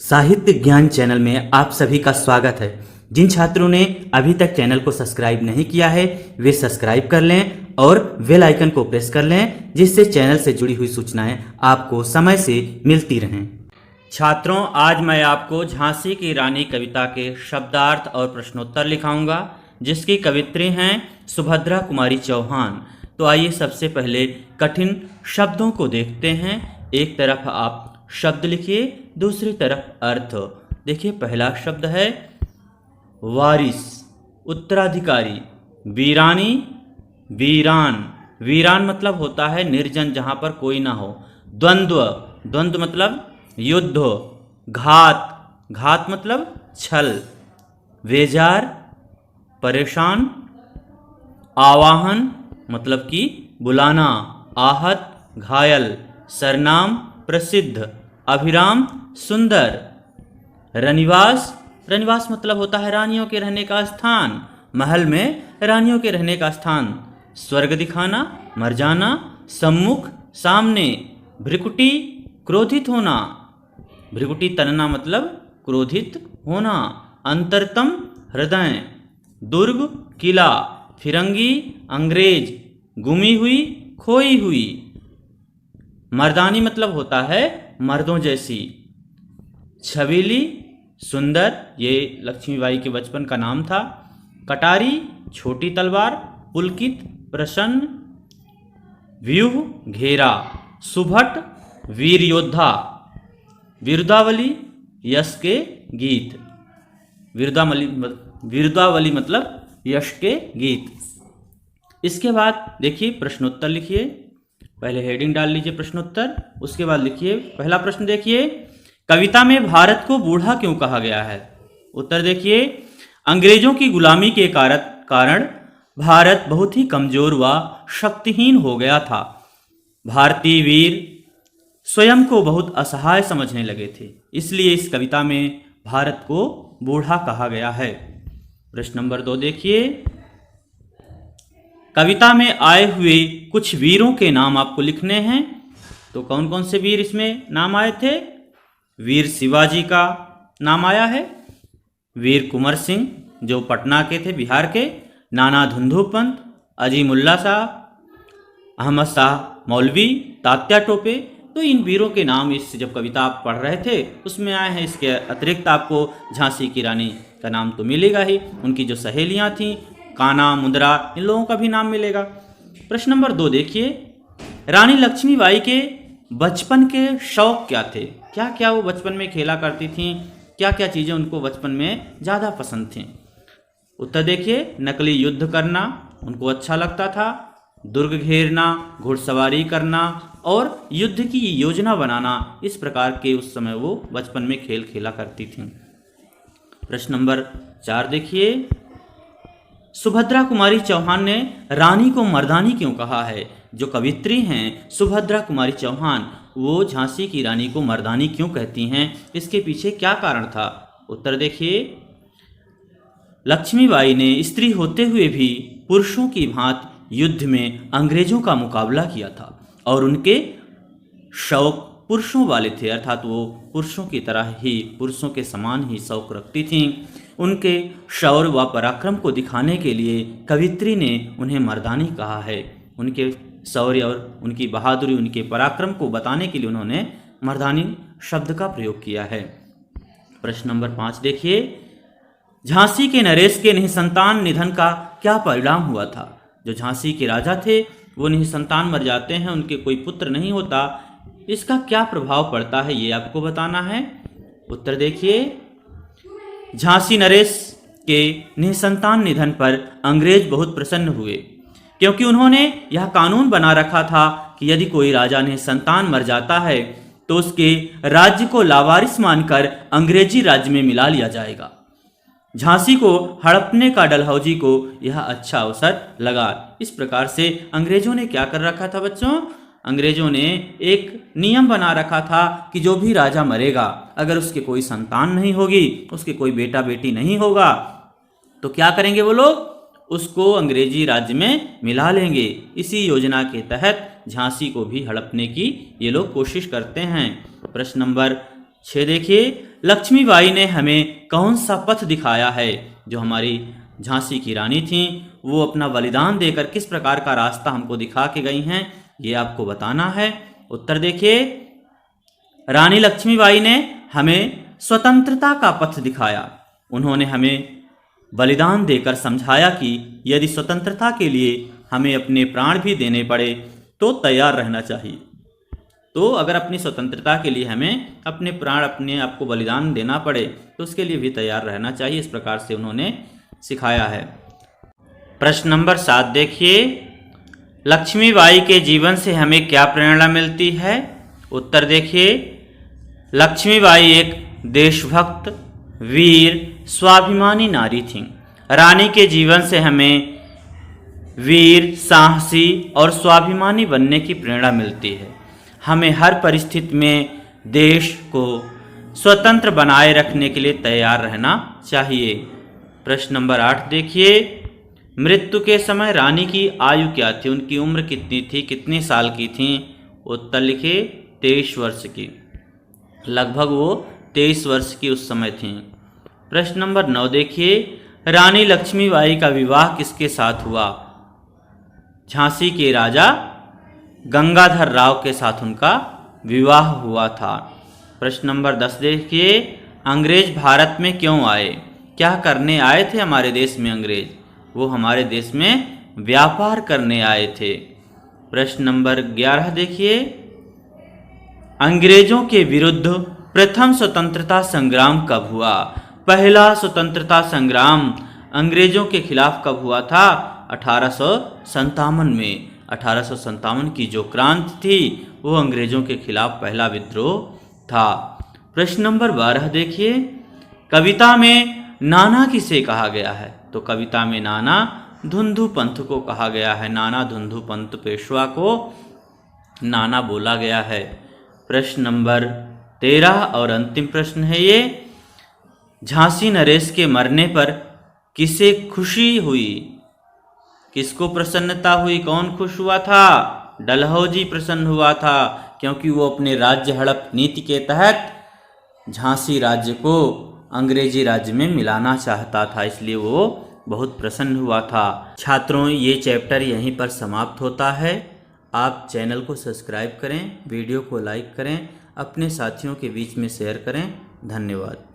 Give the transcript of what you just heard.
साहित्य ज्ञान चैनल में आप सभी का स्वागत है। जिन छात्रों ने अभी तक चैनल को सब्सक्राइब नहीं किया है वे सब्सक्राइब कर लें और बेल आइकन को प्रेस कर लें, जिससे चैनल से जुड़ी हुई सूचनाएं आपको समय से मिलती रहें। छात्रों, आज मैं आपको झांसी की रानी कविता के शब्दार्थ और प्रश्नोत्तर लिखाऊंगा, जिसकी कवित्री हैं सुभद्रा कुमारी चौहान। तो आइए सबसे पहले कठिन शब्दों को देखते हैं। एक तरफ आप शब्द लिखिए, दूसरी तरफ अर्थ। देखिए, पहला शब्द है वारिस, उत्तराधिकारी। वीरानी, वीरान। वीरान मतलब होता है निर्जन, जहाँ पर कोई ना हो। द्वंद्व, द्वंद्व मतलब युद्ध। घात, घात मतलब छल। वेजार, परेशान। आवाहन मतलब कि बुलाना। आहत, घायल। सरनाम, प्रसिद्ध। अभिराम, सुंदर। रनिवास, रनिवास मतलब होता है रानियों के रहने का स्थान। महल में रानियों के रहने का स्थान। स्वर्ग दिखाना, मर जाना। सम्मुख, सामने। भ्रिकुटी, क्रोधित होना। भ्रिकुटी तनना मतलब क्रोधित होना। अंतरतम, हृदय। दुर्ग, किला। फिरंगी, अंग्रेज। गुमी हुई, खोई हुई। मर्दानी मतलब होता है मर्दों जैसी। छबीली, सुंदर, ये लक्ष्मीबाई के बचपन का नाम था। कटारी, छोटी तलवार। पुलकित, प्रसन्न। व्यूह, घेरा। सुभट, वीर योद्धा। विरुदावली, यश के गीत। विरुदावली मतलब यश के गीत। इसके बाद देखिए प्रश्नोत्तर लिखिए। पहले हेडिंग डाल लीजिए प्रश्नोत्तर, उसके बाद लिखिए पहला प्रश्न। देखिए, कविता में भारत को बूढ़ा क्यों कहा गया है? उत्तर देखिए, अंग्रेजों की गुलामी के कारण भारत बहुत ही कमजोर व शक्तिहीन हो गया था। भारतीय वीर स्वयं को बहुत असहाय समझने लगे थे, इसलिए इस कविता में भारत को बूढ़ा कहा गया है। प्रश्न नंबर 2 देखिए, कविता में आए हुए कुछ वीरों के नाम आपको लिखने हैं। तो कौन कौन से वीर इसमें नाम आए थे? वीर शिवाजी का नाम आया है। वीर कुंवर सिंह जो पटना के थे, बिहार के। नाना धुंधु पंत, अजीमुल्ला शाह, अहमद शाह मौलवी, तात्या टोपे। तो इन वीरों के नाम इस जब कविता आप पढ़ रहे थे उसमें आए हैं। इसके अतिरिक्त आपको झांसी की रानी का नाम तो मिलेगा ही, उनकी जो सहेलियां थीं काना, मुद्रा, इन लोगों का भी नाम मिलेगा। प्रश्न नंबर 2 देखिए, रानी लक्ष्मीबाई के बचपन के शौक क्या थे? क्या क्या वो बचपन में खेला करती थीं? क्या क्या चीज़ें उनको बचपन में ज़्यादा पसंद थीं? उत्तर देखिए, नकली युद्ध करना उनको अच्छा लगता था। दुर्ग घेरना, घुड़सवारी करना और युद्ध की योजना बनाना, इस प्रकार के उस समय वो बचपन में खेल खेला करती थीं। प्रश्न नंबर 4 देखिए, सुभद्रा कुमारी चौहान ने रानी को मर्दानी क्यों कहा है? जो कवित्री हैं सुभद्रा कुमारी चौहान, वो झांसी की रानी को मर्दानी क्यों कहती हैं? इसके पीछे क्या कारण था? उत्तर देखिए, लक्ष्मीबाई ने स्त्री होते हुए भी पुरुषों की भांति युद्ध में अंग्रेजों का मुकाबला किया था और उनके शौक पुरुषों वाले थे, अर्थात वो पुरुषों की तरह ही, पुरुषों के समान ही शौक रखती थीं। उनके शौर्य व पराक्रम को दिखाने के लिए कवित्री ने उन्हें मर्दानी कहा है। उनके शौर्य और उनकी बहादुरी, उनके पराक्रम को बताने के लिए उन्होंने मर्दानी शब्द का प्रयोग किया है। प्रश्न नंबर 5 देखिए, झांसी के नरेश के निसंतान निधन का क्या परिणाम हुआ था? जो झांसी के राजा थे वो निसंतान मर जाते हैं, उनके कोई पुत्र नहीं होता, इसका क्या प्रभाव पड़ता है ये आपको बताना है। उत्तर देखिए, झांसी नरेश के निसंतान निधन पर अंग्रेज बहुत प्रसन्न हुए, क्योंकि उन्होंने यह कानून बना रखा था कि यदि कोई राजा निसंतान मर जाता है तो उसके राज्य को लावारिस मानकर अंग्रेजी राज्य में मिला लिया जाएगा। झांसी को हड़पने का डलहौजी को यह अच्छा अवसर लगा। इस प्रकार से अंग्रेजों ने क्या कर रखा था बच्चों? अंग्रेजों ने एक नियम बना रखा था कि जो भी राजा मरेगा, अगर उसके कोई संतान नहीं होगी, उसके कोई बेटा बेटी नहीं होगा, तो क्या करेंगे वो लोग? उसको अंग्रेजी राज्य में मिला लेंगे। इसी योजना के तहत झांसी को भी हड़पने की ये लोग कोशिश करते हैं। प्रश्न नंबर 6 देखिए, लक्ष्मीबाई ने हमें कौन सा पथ दिखाया है? जो हमारी झांसी की रानी थी वो अपना बलिदान देकर किस प्रकार का रास्ता हमको दिखा के गई हैं, ये आपको बताना है। उत्तर देखिए, रानी लक्ष्मीबाई ने हमें स्वतंत्रता का पथ दिखाया। उन्होंने हमें बलिदान देकर समझाया कि यदि स्वतंत्रता के लिए हमें अपने प्राण भी देने पड़े तो तैयार रहना चाहिए। तो अगर अपनी स्वतंत्रता के लिए हमें अपने प्राण, अपने आप को बलिदान देना पड़े तो उसके लिए भी तैयार रहना चाहिए। इस प्रकार से उन्होंने सिखाया है। प्रश्न नंबर 7 देखिए, लक्ष्मीबाई के जीवन से हमें क्या प्रेरणा मिलती है? उत्तर देखिए, लक्ष्मीबाई एक देशभक्त, वीर, स्वाभिमानी नारी थीं। रानी के जीवन से हमें वीर, साहसी और स्वाभिमानी बनने की प्रेरणा मिलती है। हमें हर परिस्थिति में देश को स्वतंत्र बनाए रखने के लिए तैयार रहना चाहिए। प्रश्न नंबर 8 देखिए, मृत्यु के समय रानी की आयु क्या थी? उनकी उम्र कितनी थी, कितने साल की थी? उत्तर लिखिए, 23 वर्ष की। लगभग वो 23 वर्ष की उस समय थी। प्रश्न नंबर 9 देखिए, रानी लक्ष्मीबाई का विवाह किसके साथ हुआ? झांसी के राजा गंगाधर राव के साथ उनका विवाह हुआ था। प्रश्न नंबर 10 देखिए, अंग्रेज भारत में क्यों आए? क्या करने आए थे हमारे देश में अंग्रेज? वो हमारे देश में व्यापार करने आए थे। प्रश्न नंबर 11 देखिए, अंग्रेजों के विरुद्ध प्रथम स्वतंत्रता संग्राम कब हुआ? पहला स्वतंत्रता संग्राम अंग्रेजों के खिलाफ कब हुआ था? 1857 में। 1857 की जो क्रांति थी वो अंग्रेजों के खिलाफ पहला विद्रोह था। प्रश्न नंबर 12 देखिए, कविता में नाना किसे कहा गया है? तो कविता में नाना धुंधु पंथ को कहा गया है। नाना धुंधु पंथ पेशवा को नाना बोला गया है। प्रश्न नंबर 13 और अंतिम प्रश्न है ये, झांसी नरेश के मरने पर किसे खुशी हुई? किसको प्रसन्नता हुई? कौन खुश हुआ था? डलहौजी प्रसन्न हुआ था, क्योंकि वो अपने राज्य हड़प नीति के तहत झांसी राज्य को अंग्रेजी राज्य में मिलाना चाहता था, इसलिए वो बहुत प्रसन्न हुआ था। छात्रों, ये चैप्टर यहीं पर समाप्त होता है। आप चैनल को सब्सक्राइब करें, वीडियो को लाइक करें, अपने साथियों के बीच में शेयर करें। धन्यवाद।